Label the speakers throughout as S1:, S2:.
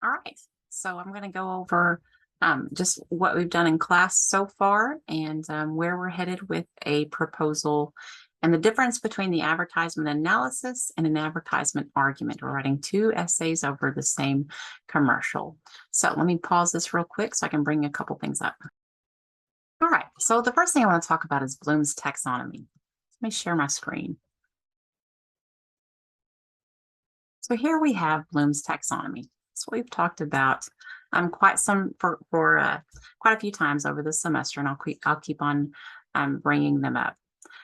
S1: All right, so I'm going to go over just what we've done in class so far and where we're headed with a proposal and the difference between the advertisement analysis and an advertisement argument. We're writing two essays over the same commercial. So let me pause this real quick so I can bring a couple things up. All right, so the first thing I want to talk about is Bloom's taxonomy. Let me share my screen. So here we have Bloom's taxonomy. So we've talked about quite a few times over the semester, and I'll keep on bringing them up.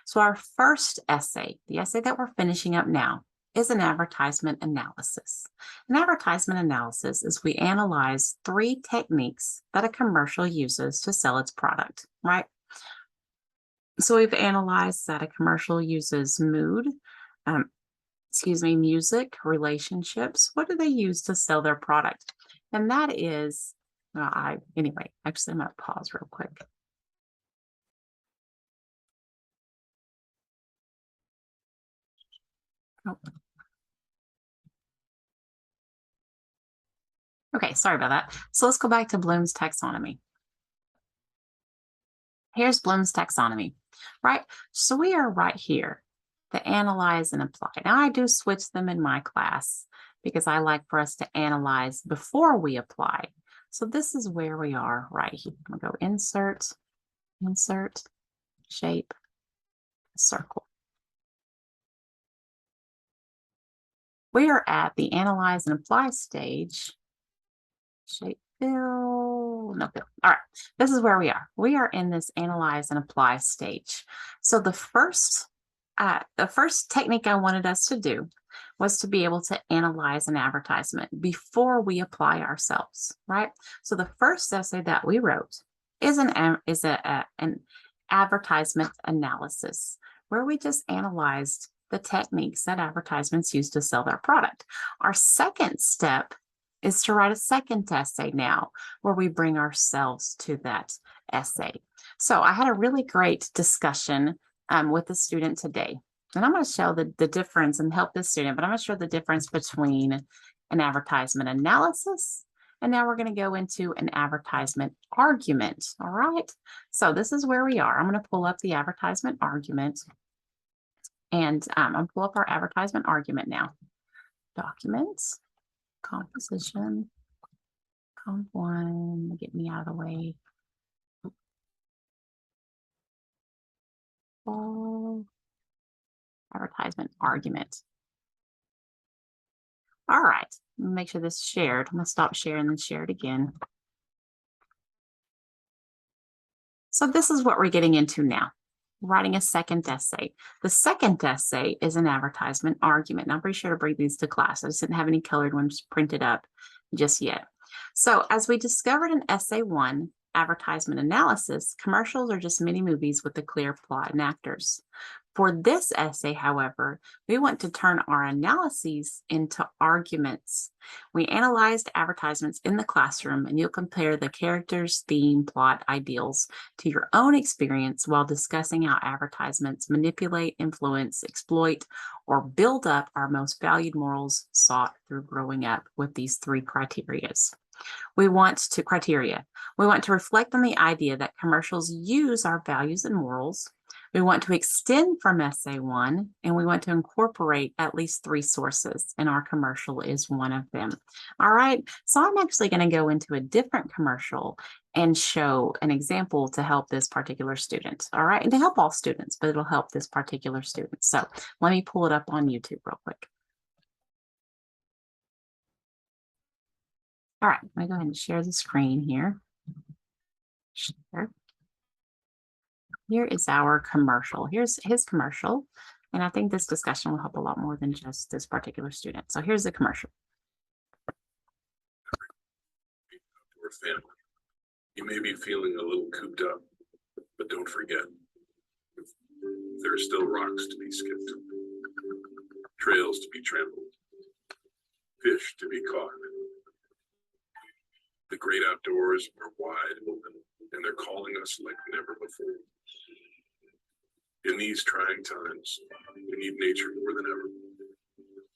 S1: So our first essay, the essay that we're finishing up now, is an advertisement analysis. An advertisement analysis is we analyze 3 techniques that a commercial uses to sell its product, right? So we've analyzed that a commercial uses mood, music, relationships. What do they use to sell their product? And that is, anyway, actually, I'm going to pause real quick. Oh. Okay, sorry about that. So let's go back to Bloom's taxonomy. Here's Bloom's taxonomy, right? So we are right here to analyze and apply. Now I do switch them in my class because I like for us to analyze before we apply. So this is where we are right here. I'm going to go insert, shape, circle. We are at the analyze and apply stage. Shape, fill, no fill. All right, this is where we are. We are in this analyze and apply stage. So the first technique I wanted us to do was to be able to analyze an advertisement before we apply ourselves, right? So the first essay that we wrote is an advertisement analysis, where we just analyzed the techniques that advertisements use to sell their product. Our second step is to write a second essay now, where we bring ourselves to that essay. So I had a really great discussion with the student today. And I'm going to show the difference and help this student, but I'm going to show the difference between an advertisement analysis, and now we're going to go into an advertisement argument. All right. So this is where we are. I'm going to pull up the advertisement argument, and I'm going to pull up our advertisement argument now. Documents, composition, comp 1, get me out of the way. Advertisement argument. All right, make sure this is shared. I'm going to stop sharing and then share it again. So this is what we're getting into now, writing a second essay. The second essay is an advertisement argument. And I'm pretty sure to bring these to class. I just didn't have any colored ones printed up just yet. So as we discovered in essay 1, advertisement analysis, commercials are just mini movies with a clear plot and actors. For this essay, however, we want to turn our analyses into arguments. We analyzed advertisements in the classroom, and you'll compare the characters, theme, plot, ideals to your own experience while discussing how advertisements manipulate, influence, exploit, or build up our most valued morals sought through growing up with these 3 criteria. We want to reflect on the idea that commercials use our values and morals. We want to extend from essay 1, and we want to incorporate at least 3 sources, and our commercial is one of them. All right, so I'm actually going to go into a different commercial and show an example to help this particular student. All right, and to help all students, but it'll help this particular student. So let me pull it up on YouTube real quick. All right, I'm going to go ahead and share the screen here. Share. Here is our commercial. Here's his commercial. And I think this discussion will help a lot more than just this particular student. So here's the commercial.
S2: Your family. You may be feeling a little cooped up, but don't forget, there are still rocks to be skipped, trails to be trampled, fish to be caught. The great outdoors are wide open, and they're calling us like never before. In these trying times, we need nature more than ever.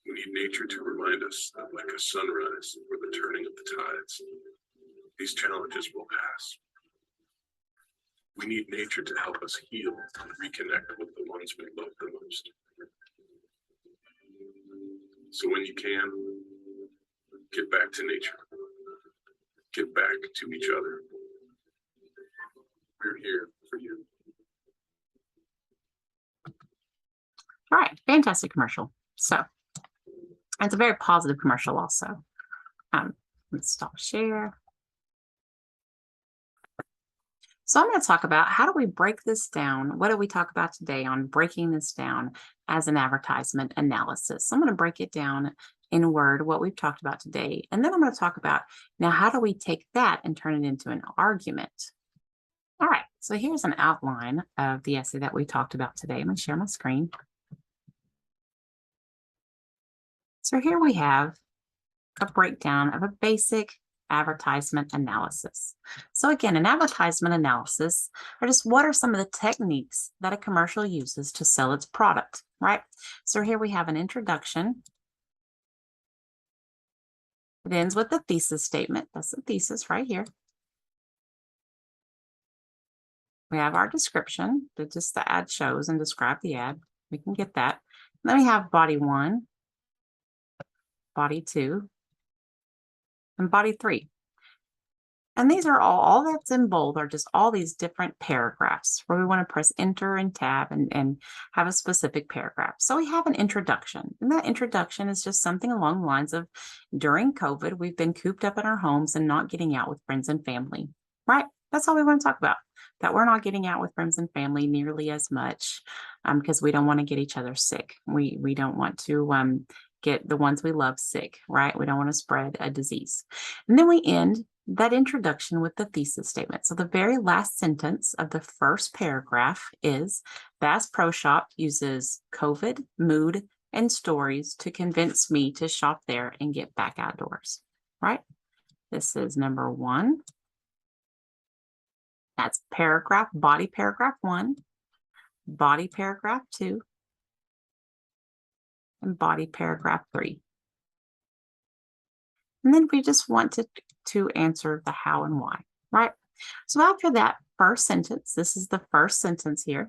S2: We need nature to remind us that, like a sunrise where the the turning of the tides. These challenges will pass. We need nature to help us heal and reconnect with the ones we love the most. So when you can, get back to nature. Get back to each other. We're here for you.
S1: All right, fantastic commercial. So it's a very positive commercial also. Let's stop share. So I'm going to talk about how do we break this down? What do we talk about today on breaking this down as an advertisement analysis? So I'm going to break it down in Word, what we've talked about today. And then I'm going to talk about now, how do we take that and turn it into an argument? All right, so here's an outline of the essay that we talked about today. I'm going to share my screen. So here we have a breakdown of a basic advertisement analysis. So again, an advertisement analysis are just what are some of the techniques that a commercial uses to sell its product, right? So here we have an introduction. It ends with the thesis statement. That's the thesis right here. We have our description that just the ad shows and describe the ad. We can get that. And then we have body 1, body 2, and body 3. And these are all that's in bold are just all these different paragraphs where we want to press enter and tab and have a specific paragraph. So we have an introduction, and that introduction is just something along the lines of during COVID, we've been cooped up in our homes and not getting out with friends and family, right? That's all we want to talk about, that we're not getting out with friends and family nearly as much because we don't want to get each other sick. We don't want to get the ones we love sick, right? We don't want to spread a disease. And then we end that introduction with the thesis statement. So the very last sentence of the first paragraph is Bass Pro Shop uses COVID, mood, and stories to convince me to shop there and get back outdoors, right? This is number 1. That's paragraph, body paragraph 1, body paragraph 2, and body paragraph 3. And then we just want to answer the how and why, right? So after that first sentence, this is the first sentence here.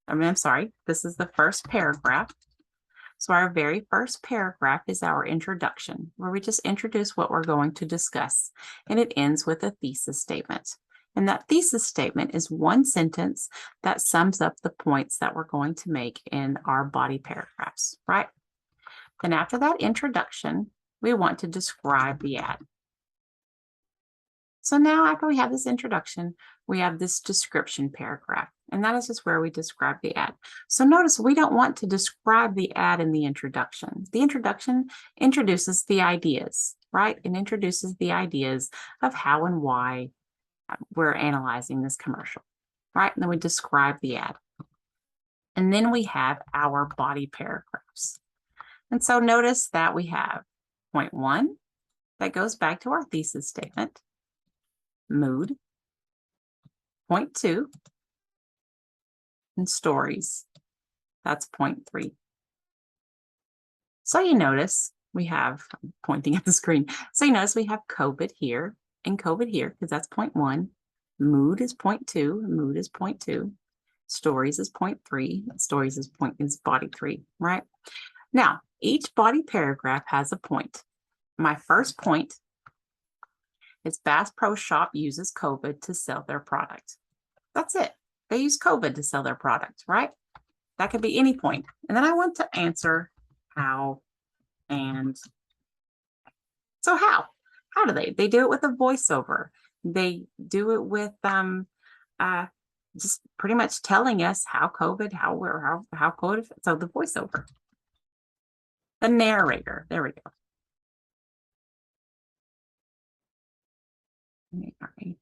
S1: I'm sorry, this is the first paragraph. So our very first paragraph is our introduction, where we just introduce what we're going to discuss. And it ends with a thesis statement. And that thesis statement is one sentence that sums up the points that we're going to make in our body paragraphs, right? Then after that introduction, we want to describe the ad. So now after we have this introduction, we have this description paragraph, and that is just where we describe the ad. So notice we don't want to describe the ad in the introduction. The introduction introduces the ideas, right? It introduces the ideas of how and why we're analyzing this commercial, right? And then we describe the ad. And then we have our body paragraphs. And so notice that we have point 1, that goes back to our thesis statement, mood, point 2, and stories. That's point 3. So you notice we have, I'm pointing at the screen. So you notice we have COVID here and COVID here because that's point 1. Mood is point 2. Mood is point 2. Stories is point 3. Stories is body 3, right? Now, each body paragraph has a point. My first point is Bass Pro Shop uses COVID to sell their product. That's it. They use COVID to sell their product, right? That could be any point. And then I want to answer how and so how. How do they? They do it with a voiceover. They do it with just pretty much telling us how COVID, how COVID. So the voiceover. The narrator. There we go. Okay.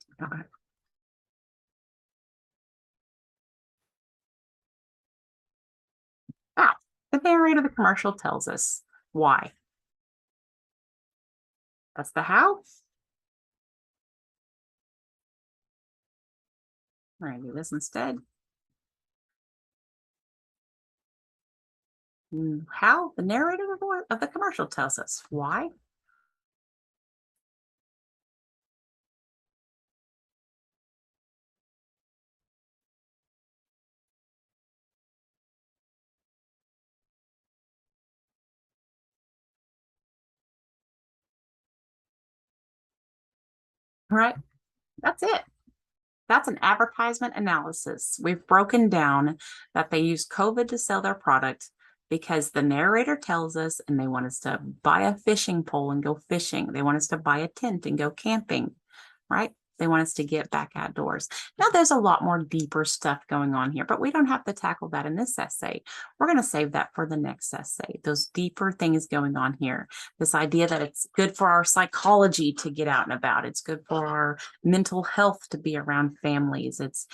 S1: Now, the narrator of the commercial tells us why. That's the how. We're going to do this instead. How the narrator of the commercial tells us why. right? That's it. That's an advertisement analysis. We've broken down that they use COVID to sell their product because the narrator tells us and they want us to buy a fishing pole and go fishing. They want us to buy a tent and go camping, right? They want us to get back outdoors. Now, there's a lot more deeper stuff going on here, but we don't have to tackle that in this essay. We're going to save that for the next essay. Those deeper things going on here. This idea that it's good for our psychology to get out and about. It's good for our mental health to be around families. It's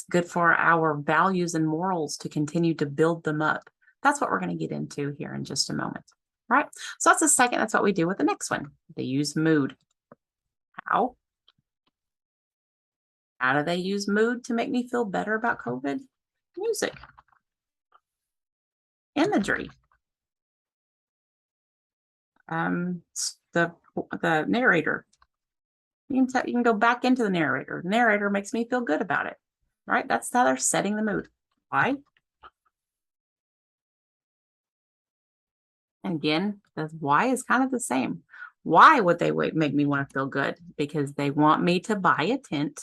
S1: good for our values and morals to continue to build them up. That's what we're going to get into here in just a moment. Right? So that's the second. That's what we do with the next one. They use mood. How? How do they use mood to make me feel better about COVID? Music, imagery, the narrator. You can go back into the narrator. The narrator makes me feel good about it, right? That's how they're setting the mood. Why? And again, the why is kind of the same. Why would they make me want to feel good? Because they want me to buy a tent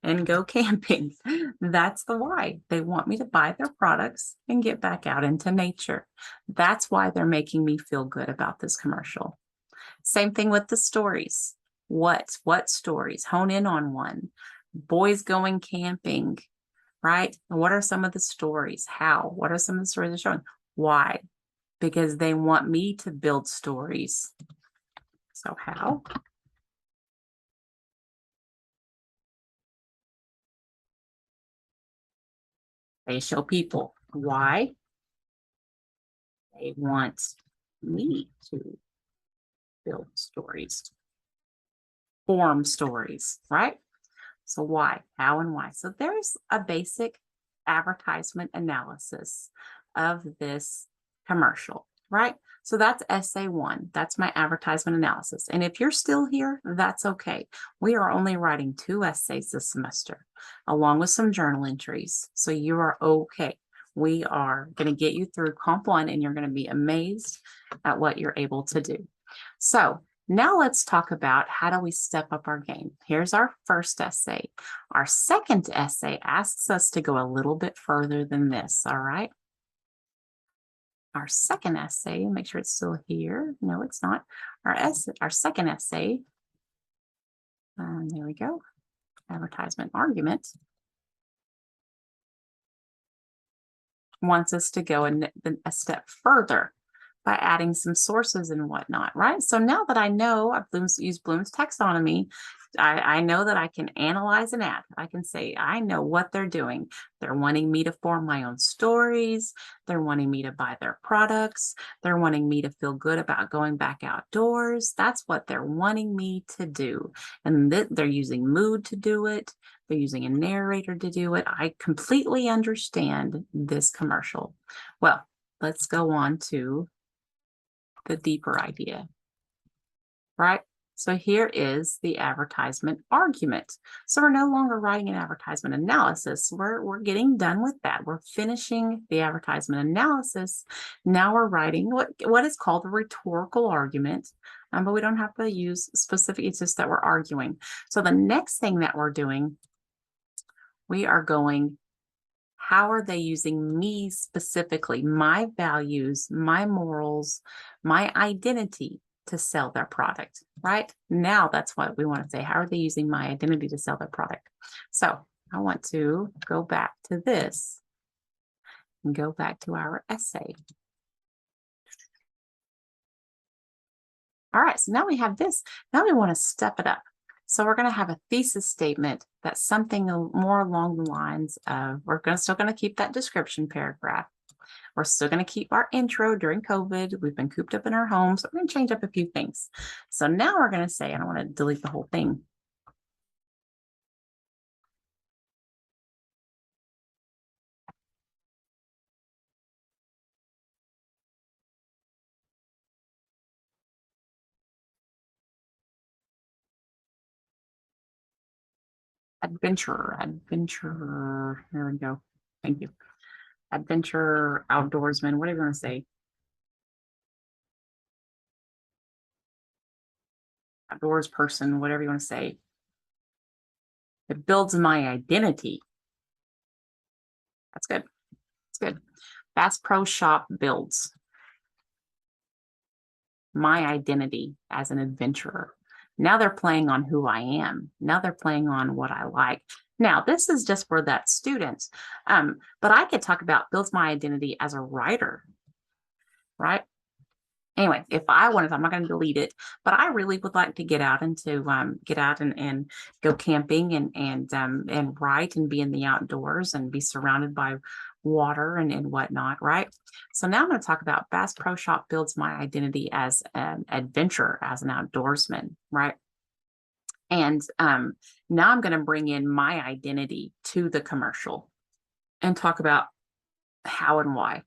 S1: and go camping. That's the why. They want me to buy their products and get back out into nature. That's why they're making me feel good about this commercial. Same thing with the stories. What stories? Hone in on one. Boys going camping, right? And what are some of the stories? How? What are some of the stories they're showing? Why? Because they want me to build stories. So how? They show people. Why? They want me to build stories, form stories, right? So why, how, and why? So there's a basic advertisement analysis of this commercial, right? So that's essay 1. That's my advertisement analysis. And if you're still here, that's okay. We are only writing 2 essays this semester, along with some journal entries. So you are okay. We are going to get you through Comp 1, and you're going to be amazed at what you're able to do. So now let's talk about how do we step up our game. Here's our first essay. Our second essay asks us to go a little bit further than this, all right? Our second essay, make sure it's still here. No, it's not. Our second essay, there we go, advertisement argument, wants us to go a step further by adding some sources and whatnot, right? So now that I know I've used Bloom's taxonomy, I know that I can analyze an ad. I can say, I know what they're doing. They're wanting me to form my own stories. They're wanting me to buy their products. They're wanting me to feel good about going back outdoors. That's what they're wanting me to do. And they're using mood to do it. They're using a narrator to do it. I completely understand this commercial. Well, let's go on to the deeper idea, right? So here is the advertisement argument. So we're no longer writing an advertisement analysis. We're getting done with that. We're finishing the advertisement analysis. Now we're writing what is called a rhetorical argument, but we don't have to use specific, it's just that we're arguing. So the next thing that we're doing, we are going, how are they using me specifically, my values, my morals, my identity to sell their product, right? Now that's what we want to say. How are they using my identity to sell their product? So I want to go back to this and go back to our essay. All right, so now we have this. Now we want to step it up. So we're going to have a thesis statement that's something more along the lines of, still going to keep that description paragraph. We're still going to keep our intro during COVID. We've been cooped up in our homes. So we're going to change up a few things. So now we're going to say, I don't want to delete the whole thing. Adventure. There we go. Thank you. Adventure, outdoorsman, whatever you want to say. Outdoors person, whatever you want to say. It builds my identity. That's good. That's good. Bass Pro Shop builds my identity as an adventurer. Now they're playing on who I am. Now they're playing on what I like. Now, this is just for that student. But I could talk about builds my identity as a writer, right? Anyway, if I wanted, I'm not going to delete it, but I really would like to get out and go camping and write and be in the outdoors and be surrounded by water and whatnot, right? So now I'm going to talk about Bass Pro Shop builds my identity as an adventurer, as an outdoorsman, right? And now I'm going to bring in my identity to the commercial and talk about how and why,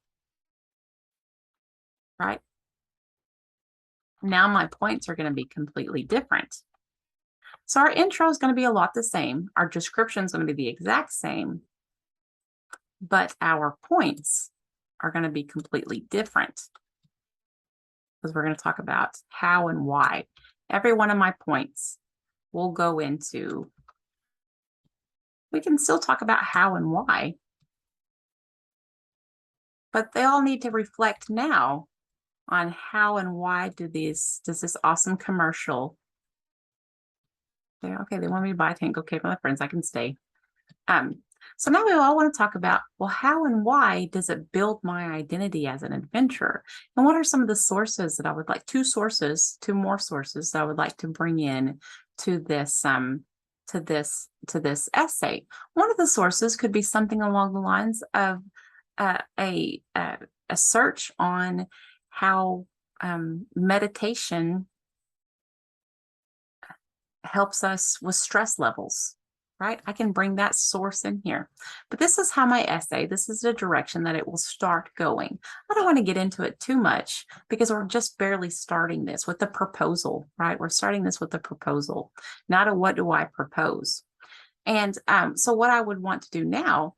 S1: right? Now my points are going to be completely different. So our intro is going to be a lot the same. Our description is going to be the exact same, but our points are going to be completely different because we're going to talk about how and why. Every one of my points will go into, we can still talk about how and why, but they all need to reflect now on how and why does this awesome commercial. Okay, they want me to buy a tank. Okay, for my friends, I can stay. So now we all want to talk about, well, how and why does it build my identity as an adventurer? And what are some of the sources that I would like, two more sources that I would like to bring in to this essay. One of the sources could be something along the lines of a search on how meditation helps us with stress levels, right? I can bring that source in here. But this is how my essay, this is the direction that it will start going. I don't want to get into it too much because we're just barely starting this with the proposal, right? We're starting this with the proposal, not a what do I propose. And so what I would want to do now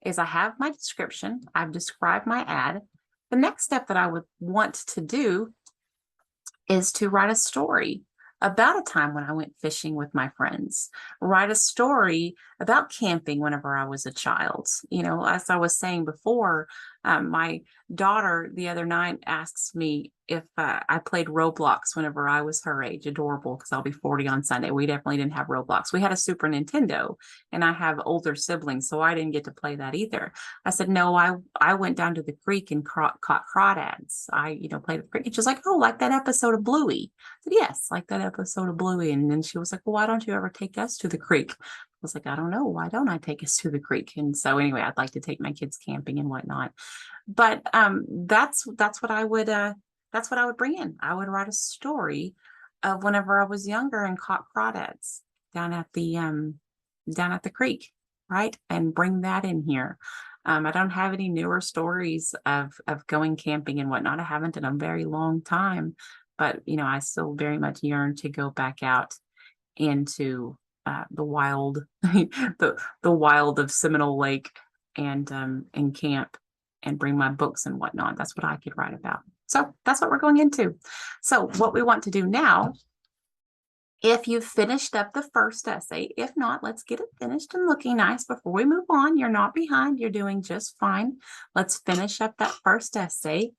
S1: is I have my description. I've described my ad. The next step that I would want to do is to write a story about a time when I went fishing with my friends, write a story about camping whenever I was a child. You know, as I was saying before, my daughter the other night asks me if I played Roblox whenever I was her age. Adorable, because I'll be 40 on Sunday. We definitely didn't have Roblox. We had a Super Nintendo, and I have older siblings, so I didn't get to play that either. I said, no, I went down to the creek and caught crawdads. I, played with the creek. And she was like, oh, like that episode of Bluey. I said, yes, like that episode of Bluey. And then she was like, well, why don't you ever take us to the creek? I was like, I don't know. Why don't I take us to the creek? And so anyway, I'd like to take my kids camping and whatnot. But that's what I would bring in. I would write a story of whenever I was younger and caught crawdads down at the creek, right? And bring that in here. I don't have any newer stories of going camping and whatnot. I haven't in a very long time, but I still very much yearn to go back out into the wild, the wild of Seminole Lake and camp and bring my books and whatnot. That's what I could write about. So that's what we're going into. So what we want to do now, if you've finished up the first essay, if not, let's get it finished and looking nice before we move on. You're not behind. You're doing just fine. Let's finish up that first essay.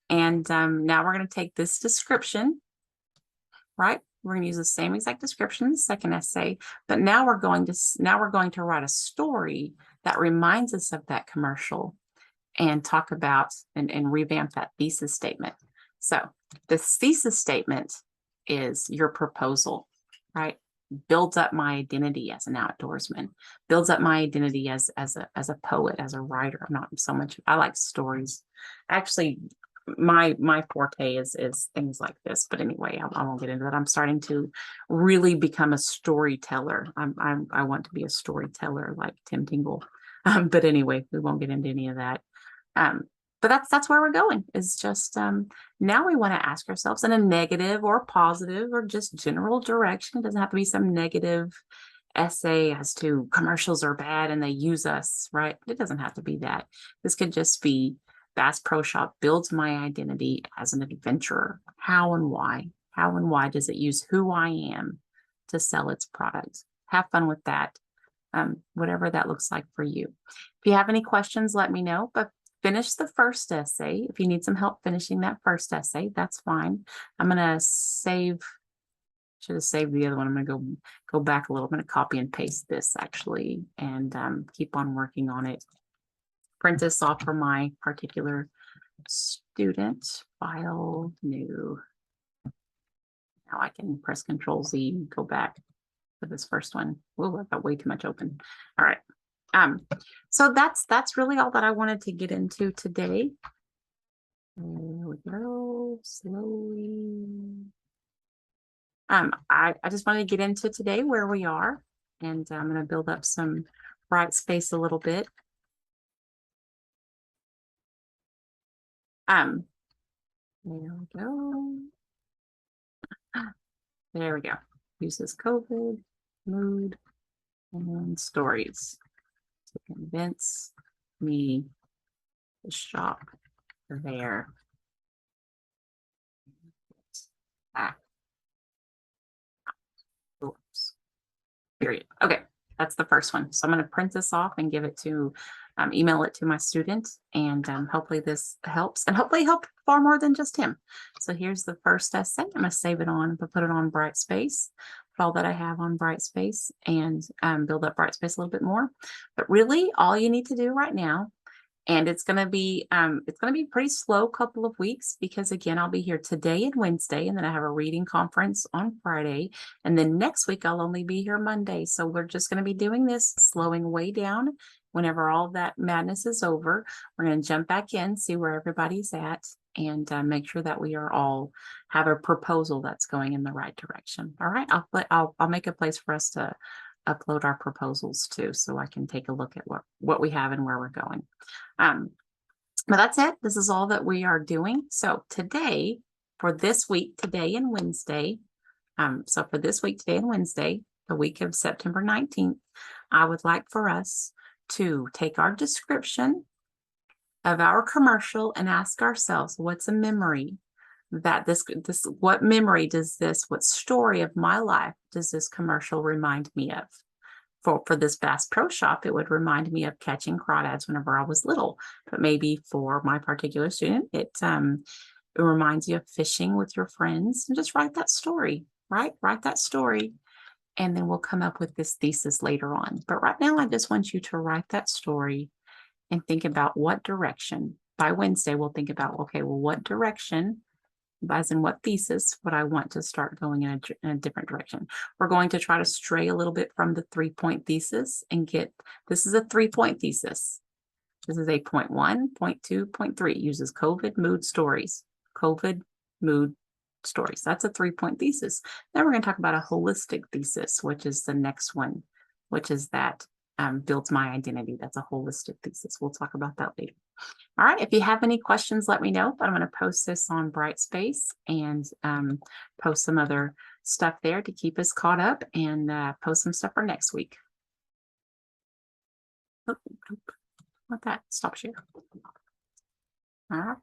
S1: And now we're going to take this description, right? We're going to use the same exact description in the second essay, but now we're going to write a story that reminds us of that commercial and talk about and revamp that thesis statement. So this thesis statement is your proposal, right? Builds up my identity as an outdoorsman, builds up my identity as a poet, as a writer. I'm not so much, I like stories. Actually, my forte is things like this, but anyway, I won't get into that. I'm starting to really become a storyteller. I want to be a storyteller like Tim Tingle. But anyway, we won't get into any of that. But that's where we're going, is just now we want to ask ourselves in a negative or positive or just general direction. It doesn't have to be some negative essay as to commercials are bad and they use us, right? It doesn't have to be that. This could just be Bass Pro Shop builds my identity as an adventurer. How and why? How and why does it use who I am to sell its products? Have fun with that. whatever that looks like for you. If you have any questions, let me know, but finish the first essay. If you need some help finishing that first essay, that's fine. I'm going to should have saved the other one. I'm going to go back a little. I'm going to copy and paste this actually, and keep on working on it. Print this off for my particular student. File, new. Now I can press Control-Z and go back to this first one. Whoa, I've got way too much open. All right. So that's really all that I wanted to get into today. There we go, slowly. I just wanted to get into today where we are, and I'm going to build up some bright space a little bit. There we go. There we go. Uses COVID, mood, and stories to convince me to shop there. Oops. Period. Okay, that's the first one. So I'm going to print this off and give it to, email it to my student, and hopefully this helps, and hopefully help far more than just him. So here's the first essay. I'm going to save it on, put it on Brightspace, put all that I have on Brightspace, and build up Brightspace a little bit more. But really, all you need to do right now, and it's going to be pretty slow couple of weeks, because again, I'll be here today and Wednesday, and then I have a reading conference on Friday, and then next week I'll only be here Monday. So we're just going to be doing this, slowing way down. Whenever all that madness is over, we're going to jump back in, see where everybody's at, and make sure that we are all have a proposal that's going in the right direction. All right, I'll make a place for us to upload our proposals too, so I can take a look at what we have and where we're going. But that's it. This is all that we are doing. So today, for this week, today and Wednesday, so for this week, today and Wednesday, the week of September 19th, I would like for us to take our description of our commercial and ask ourselves, what's a memory that what memory does this, what story of my life does this commercial remind me of? For this Bass Pro Shop, it would remind me of catching crawdads whenever I was little. But maybe for my particular student, it reminds you of fishing with your friends. And just write that story, right? Write that story, and then we'll come up with this thesis later on. But right now, I just want you to write that story and think about what direction. By Wednesday, we'll think about, okay, well, what direction, as in what thesis, would I want to start going in a different direction. We're going to try to stray a little bit from the 3-point thesis and this is a 3-point thesis. This is a point 1, point 2, point 3. Uses COVID, mood, stories. COVID, mood, stories. That's a 3-point thesis. Then we're going to talk about a holistic thesis, which is the next one, which is that builds my identity. That's a holistic thesis. We'll talk about that later. All right, if you have any questions, let me know. But I'm going to post this on Brightspace and post some other stuff there to keep us caught up, and post some stuff for next week. Let that stop share. All right.